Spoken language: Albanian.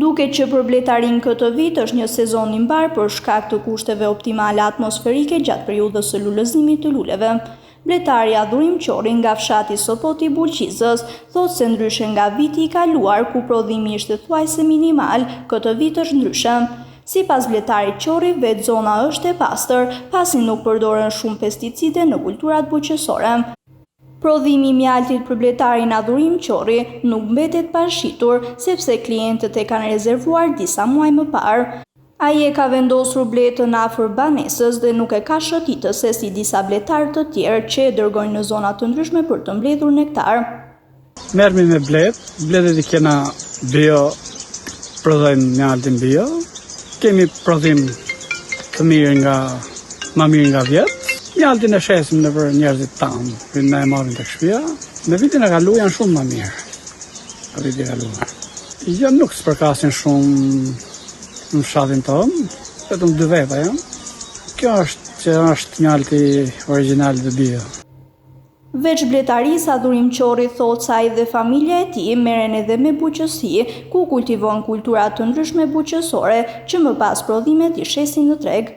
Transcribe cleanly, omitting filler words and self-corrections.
Duket që për bletarin këtë vit është një sezon i mbar për shkak të kushteve optimale atmosferike gjatë periudhës së lulëzimit të luleve. Bletari Adhurim Qori nga fshati Sopoti i Bulqizës thotë se ndryshe nga viti i kaluar ku prodhimi ishte thuajse minimal, këtë vit është ndryshe. Sipas bletarit Qori, vetë zona është e pastër, pasi nuk përdoren shumë pesticide në kulturat buqësore. Prodhimi i mjaltit për bletarin Adhurim Qori nuk mbetet pashitur sepse klientët e kanë rezervuar disa muaj më parë. Ai e ka vendosur bletën afër banesës dhe nuk e ka shëtitëse si disa bletarë të tjerë që e dërgojnë në zona të ndryshme për të mbledhur nektar. Merremi me bletet i kena bio, prodhojmë mjaltin bio. Kemi prodhim të mirë më mirë nga vjet. Mjaltin e shesim nëpër njerëzit tanë, që na e marrin tek shtëpia. Në vitin e kaluar janë shumë më mirë. Në vitin e kaluar. Jo, nuk s'përkasin shumë në fshatin tonë, vetëm 2 veta janë. Kjo është mjalti origjinal dhe bio. Veç bletarisë, Adhurim Qori thotë se ai dhe familja e tij merren edhe me buqësi, ku kultivon kultura të ndryshme buqësore që më pas prodhimet i shesin në treg.